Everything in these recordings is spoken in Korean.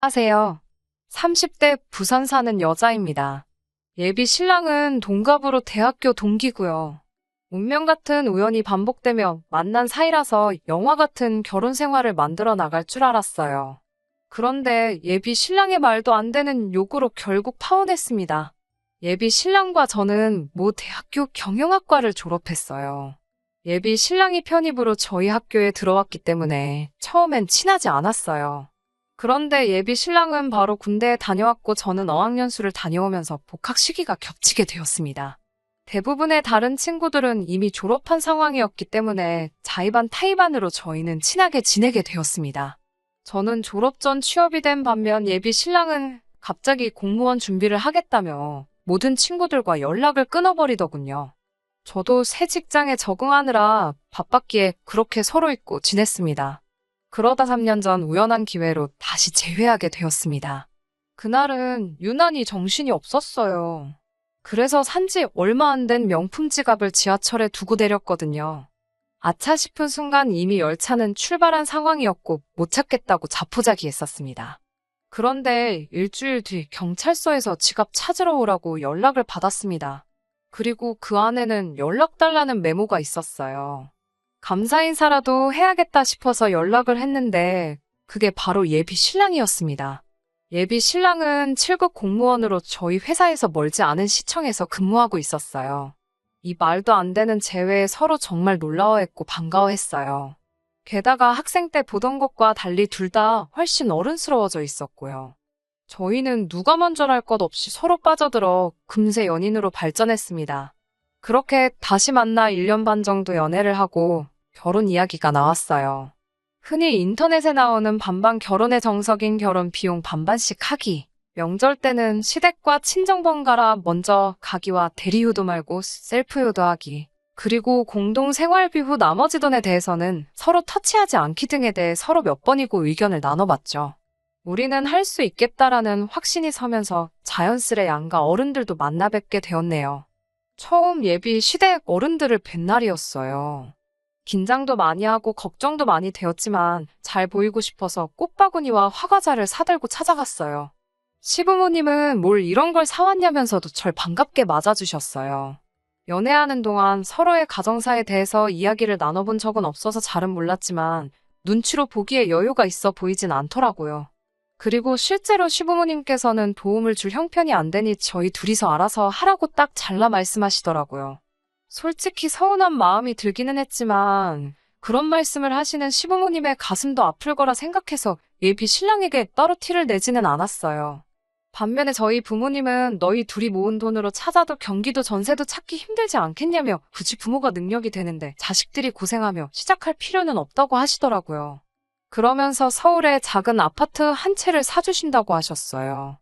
하세요. 30대 부산 사는 여자입니다. 예비 신랑은 동갑으로 대학교 동기고요. 운명 같은 우연이 반복되며 만난 사이라서 영화 같은 결혼 생활을 만들어 나갈 줄 알았어요. 그런데 예비 신랑의 말도 안 되는 요구로 결국 파혼했습니다. 예비 신랑과 저는 모 대학교 경영학과를 졸업했어요. 예비 신랑이 편입으로 저희 학교에 들어왔기 때문에 처음엔 친하지 않았어요. 그런데 예비 신랑은 바로 군대에 다녀왔고 저는 어학연수를 다녀오면서 복학 시기가 겹치게 되었습니다. 대부분의 다른 친구들은 이미 졸업한 상황이었기 때문에 자의반 타의반으로 저희는 친하게 지내게 되었습니다. 저는 졸업 전 취업이 된 반면 예비 신랑은 갑자기 공무원 준비를 하겠다며 모든 친구들과 연락을 끊어버리더군요. 저도 새 직장에 적응하느라 바빴기에 그렇게 서로 잊고 지냈습니다. 그러다 3년 전 우연한 기회로 다시 재회하게 되었습니다. 그날은 유난히 정신이 없었어요. 그래서 산지 얼마 안 된 명품 지갑을 지하철에 두고 내렸거든요. 아차 싶은 순간 이미 열차는 출발한 상황이었고 못 찾겠다고 자포자기했었습니다. 그런데 일주일 뒤 경찰서에서 지갑 찾으러 오라고 연락을 받았습니다. 그리고 그 안에는 연락 달라는 메모가 있었어요. 감사 인사라도 해야겠다 싶어서 연락을 했는데 그게 바로 예비 신랑이었습니다. 예비 신랑은 7급 공무원으로 저희 회사에서 멀지 않은 시청에서 근무하고 있었어요. 이 말도 안 되는 재회에 서로 정말 놀라워했고 반가워했어요. 게다가 학생 때 보던 것과 달리 둘 다 훨씬 어른스러워져 있었고요. 저희는 누가 먼저랄 것 없이 서로 빠져들어 금세 연인으로 발전했습니다. 그렇게 다시 만나 1년 반 정도 연애를 하고 결혼 이야기가 나왔어요. 흔히 인터넷에 나오는 반반 결혼의 정석인 결혼 비용 반반씩 하기. 명절 때는 시댁과 친정 번갈아 먼저 가기와 대리효도 말고 셀프효도 하기. 그리고 공동 생활비 후 나머지 돈에 대해서는 서로 터치하지 않기 등에 대해 서로 몇 번이고 의견을 나눠봤죠. 우리는 할 수 있겠다라는 확신이 서면서 자연스레 양가 어른들도 만나 뵙게 되었네요. 처음 예비 시댁 어른들을 뵌 날이었어요. 긴장도 많이 하고 걱정도 많이 되었지만 잘 보이고 싶어서 꽃바구니와 화과자를 사들고 찾아갔어요. 시부모님은 뭘 이런 걸 사왔냐면서도 절 반갑게 맞아주셨어요. 연애하는 동안 서로의 가정사에 대해서 이야기를 나눠본 적은 없어서 잘은 몰랐지만 눈치로 보기에 여유가 있어 보이진 않더라고요. 그리고 실제로 시부모님께서는 도움을 줄 형편이 안 되니 저희 둘이서 알아서 하라고 딱 잘라 말씀하시더라고요. 솔직히 서운한 마음이 들기는 했지만 그런 말씀을 하시는 시부모님의 가슴도 아플 거라 생각해서 예비 신랑에게 따로 티를 내지는 않았어요. 반면에 저희 부모님은 너희 둘이 모은 돈으로 찾아도 경기도 전세도 찾기 힘들지 않겠냐며 굳이 부모가 능력이 되는데 자식들이 고생하며 시작할 필요는 없다고 하시더라고요. 그러면서 서울에 작은 아파트 한 채를 사주신다고 하셨어요.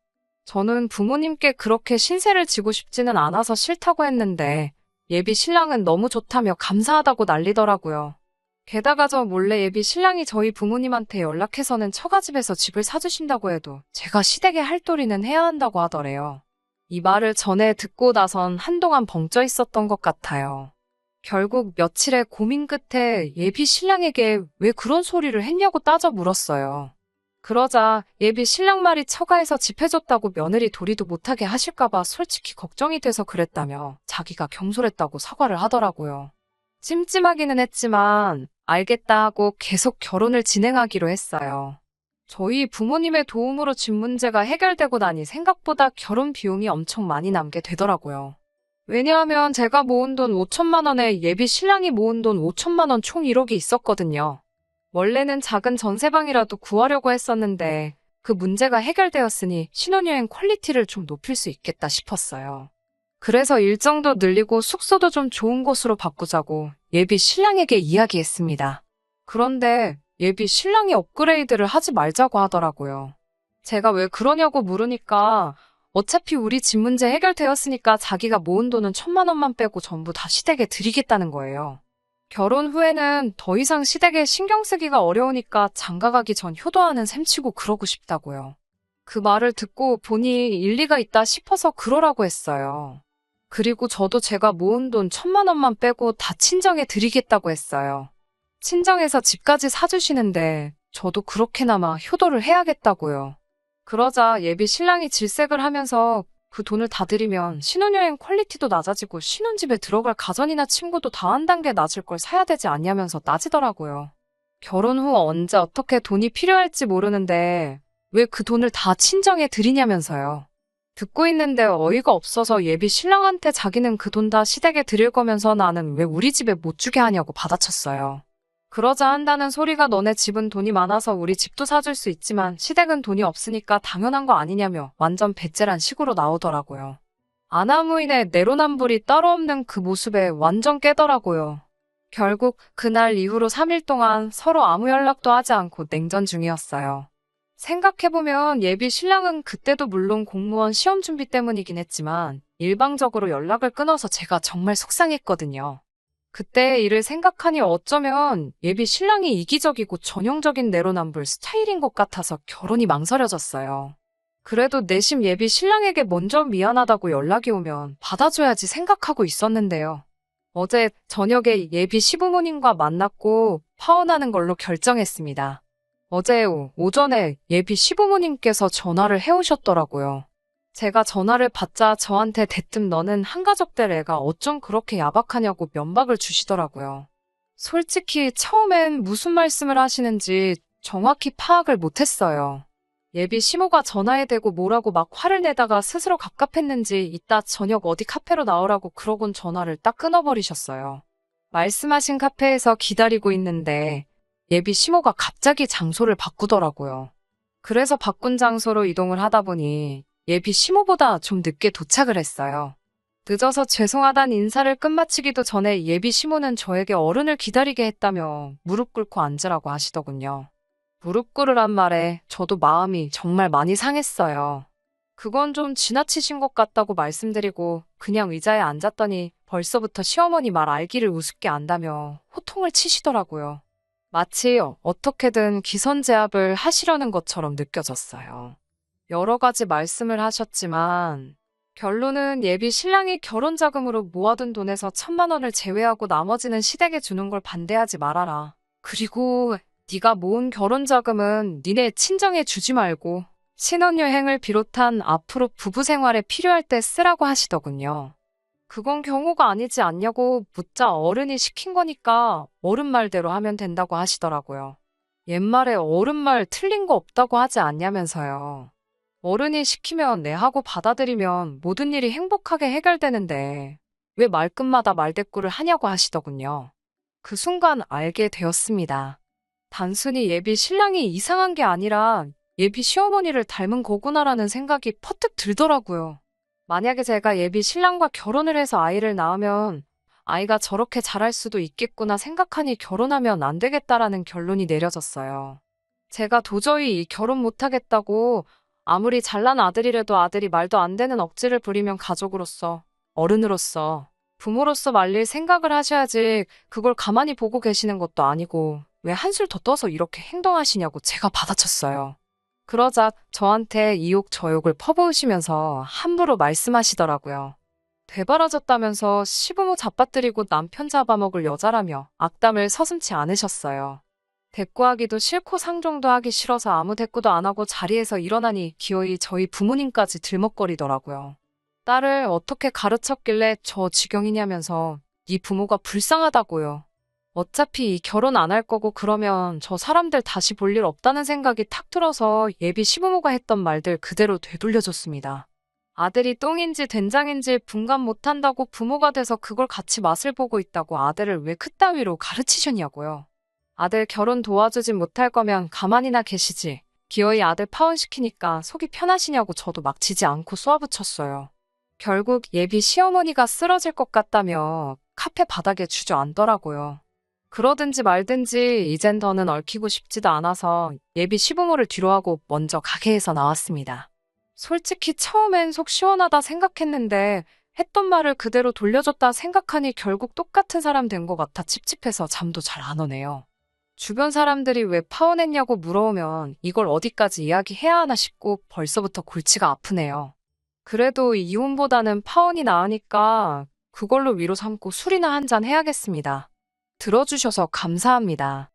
저는 부모님께 그렇게 신세를 지고 싶지는 않아서 싫다고 했는데 예비 신랑은 너무 좋다며 감사하다고 난리더라고요. 게다가 저 몰래 예비 신랑이 저희 부모님한테 연락해서는 처가집에서 집을 사주신다고 해도 제가 시댁에 할 도리는 해야 한다고 하더래요. 이 말을 전에 듣고 나선 한동안 벙쪄 있었던 것 같아요. 결국 며칠의 고민 끝에 예비 신랑에게 왜 그런 소리를 했냐고 따져 물었어요. 그러자 예비 신랑 말이 처가에서 집 해줬다고 며느리 도리도 못하게 하실까봐 솔직히 걱정이 돼서 그랬다며 자기가 경솔했다고 사과를 하더라고요. 찜찜하기는 했지만 알겠다 하고 계속 결혼을 진행하기로 했어요. 저희 부모님의 도움으로 집 문제가 해결되고 나니 생각보다 결혼 비용이 엄청 많이 남게 되더라고요. 왜냐하면 제가 모은 돈 5천만 원에 예비 신랑이 모은 돈 5천만 원 총 1억이 있었거든요. 원래는 작은 전세방이라도 구하려고 했었는데 그 문제가 해결되었으니 신혼여행 퀄리티를 좀 높일 수 있겠다 싶었어요. 그래서 일정도 늘리고 숙소도 좀 좋은 곳으로 바꾸자고 예비 신랑에게 이야기했습니다. 그런데 예비 신랑이 업그레이드를 하지 말자고 하더라고요. 제가 왜 그러냐고 물으니까 어차피 우리 집 문제 해결되었으니까 자기가 모은 돈은 1,000만 원만 빼고 전부 다 시댁에 드리겠다는 거예요. 결혼 후에는 더 이상 시댁에 신경 쓰기가 어려우니까 장가가기 전 효도하는 셈치고 그러고 싶다고요. 그 말을 듣고 보니 일리가 있다 싶어서 그러라고 했어요. 그리고 저도 제가 모은 돈 1,000만 원만 빼고 다 친정에 드리겠다고 했어요. 친정에서 집까지 사주시는데 저도 그렇게나마 효도를 해야겠다고요. 그러자 예비 신랑이 질색을 하면서 그 돈을 다 들이면 신혼여행 퀄리티도 낮아지고 신혼집에 들어갈 가전이나 침구도 다 한 단계 낮을 걸 사야 되지 않냐면서 따지더라고요. 결혼 후 언제 어떻게 돈이 필요할지 모르는데 왜 그 돈을 다 친정에 들이냐면서요. 듣고 있는데 어이가 없어서 예비 신랑한테 자기는 그 돈 다 시댁에 드릴 거면서 나는 왜 우리 집에 못 주게 하냐고 받아쳤어요. 그러자 한다는 소리가 너네 집은 돈이 많아서 우리 집도 사줄 수 있지만 시댁은 돈이 없으니까 당연한 거 아니냐며 완전 배째란 식으로 나오더라고요. 아나무인의 내로남불이 따로 없는 그 모습에 완전 깨더라고요. 결국 그날 이후로 3일 동안 서로 아무 연락도 하지 않고 냉전 중이었어요. 생각해보면 예비 신랑은 그때도 물론 공무원 시험 준비 때문이긴 했지만 일방적으로 연락을 끊어서 제가 정말 속상했거든요. 그때의 일을 생각하니 어쩌면 예비 신랑이 이기적이고 전형적인 내로남불 스타일인 것 같아서 결혼이 망설여졌어요. 그래도 내심 예비 신랑에게 먼저 미안하다고 연락이 오면 받아줘야지 생각하고 있었는데요. 어제 저녁에 예비 시부모님과 만났고 파혼하는 걸로 결정했습니다. 어제 오전에 예비 시부모님께서 전화를 해오셨더라고요. 제가 전화를 받자 저한테 대뜸 너는 한가족 될 애가 어쩜 그렇게 야박하냐고 면박을 주시더라고요. 솔직히 처음엔 무슨 말씀을 하시는지 정확히 파악을 못했어요. 예비 시모가 전화에 대고 뭐라고 막 화를 내다가 스스로 갑갑했는지 이따 저녁 어디 카페로 나오라고 그러곤 전화를 딱 끊어버리셨어요. 말씀하신 카페에서 기다리고 있는데 예비 시모가 갑자기 장소를 바꾸더라고요. 그래서 바꾼 장소로 이동을 하다 보니 예비 시모보다 좀 늦게 도착을 했어요. 늦어서 죄송하단 인사를 끝마치기도 전에 예비 시모는 저에게 어른을 기다리게 했다며 무릎 꿇고 앉으라고 하시더군요. 무릎 꿇으란 말에 저도 마음이 정말 많이 상했어요. 그건 좀 지나치신 것 같다고 말씀드리고 그냥 의자에 앉았더니 벌써부터 시어머니 말 알기를 우습게 안다며 호통을 치시더라고요. 마치 어떻게든 기선제압을 하시려는 것처럼 느껴졌어요. 여러 가지 말씀을 하셨지만 결론은 예비 신랑이 결혼 자금으로 모아둔 돈에서 1,000만 원을 제외하고 나머지는 시댁에 주는 걸 반대하지 말아라. 그리고 네가 모은 결혼 자금은 니네 친정에 주지 말고 신혼여행을 비롯한 앞으로 부부 생활에 필요할 때 쓰라고 하시더군요. 그건 경우가 아니지 않냐고 묻자 어른이 시킨 거니까 어른 말대로 하면 된다고 하시더라고요. 옛말에 어른 말 틀린 거 없다고 하지 않냐면서요. 어른이 시키면 네 하고 받아들이면 모든 일이 행복하게 해결되는데 왜 말끝마다 말대꾸를 하냐고 하시더군요. 그 순간 알게 되었습니다. 단순히 예비 신랑이 이상한 게 아니라 예비 시어머니를 닮은 거구나라는 생각이 퍼뜩 들더라고요. 만약에 제가 예비 신랑과 결혼을 해서 아이를 낳으면 아이가 저렇게 자랄 수도 있겠구나 생각하니 결혼하면 안 되겠다라는 결론이 내려졌어요. 제가 도저히 이 결혼 못하겠다고 아무리 잘난 아들이라도 아들이 말도 안 되는 억지를 부리면 가족으로서, 어른으로서, 부모로서 말릴 생각을 하셔야지 그걸 가만히 보고 계시는 것도 아니고 왜 한술 더 떠서 이렇게 행동하시냐고 제가 받아쳤어요. 그러자 저한테 이욕 저욕을 퍼부으시면서 함부로 말씀하시더라고요. 되바라졌다면서 시부모 잡아뜨리고 남편 잡아먹을 여자라며 악담을 서슴지 않으셨어요. 대꾸하기도 싫고 상종도 하기 싫어서 아무 대꾸도 안 하고 자리에서 일어나니 기어이 저희 부모님까지 들먹거리더라고요. 딸을 어떻게 가르쳤길래 저 지경이냐면서 네 부모가 불쌍하다고요. 어차피 이 결혼 안 할 거고 그러면 저 사람들 다시 볼 일 없다는 생각이 탁 들어서 예비 시부모가 했던 말들 그대로 되돌려줬습니다. 아들이 똥인지 된장인지 분간 못한다고 부모가 돼서 그걸 같이 맛을 보고 있다고 아들을 왜 그따위로 가르치셨냐고요. 아들 결혼 도와주진 못할 거면 가만히나 계시지. 기어이 아들 파혼시키니까 속이 편하시냐고 저도 막치지 않고 쏘아붙였어요. 결국 예비 시어머니가 쓰러질 것 같다며 카페 바닥에 주저앉더라고요. 그러든지 말든지 이젠 더는 얽히고 싶지도 않아서 예비 시부모를 뒤로하고 먼저 가게에서 나왔습니다. 솔직히 처음엔 속 시원하다 생각했는데 했던 말을 그대로 돌려줬다 생각하니 결국 똑같은 사람 된 것 같아 찝찝해서 잠도 잘 안 오네요. 주변 사람들이 왜 파혼했냐고 물어오면 이걸 어디까지 이야기해야 하나 싶고 벌써부터 골치가 아프네요. 그래도 이혼보다는 파혼이 나으니까 그걸로 위로 삼고 술이나 한잔 해야겠습니다. 들어주셔서 감사합니다.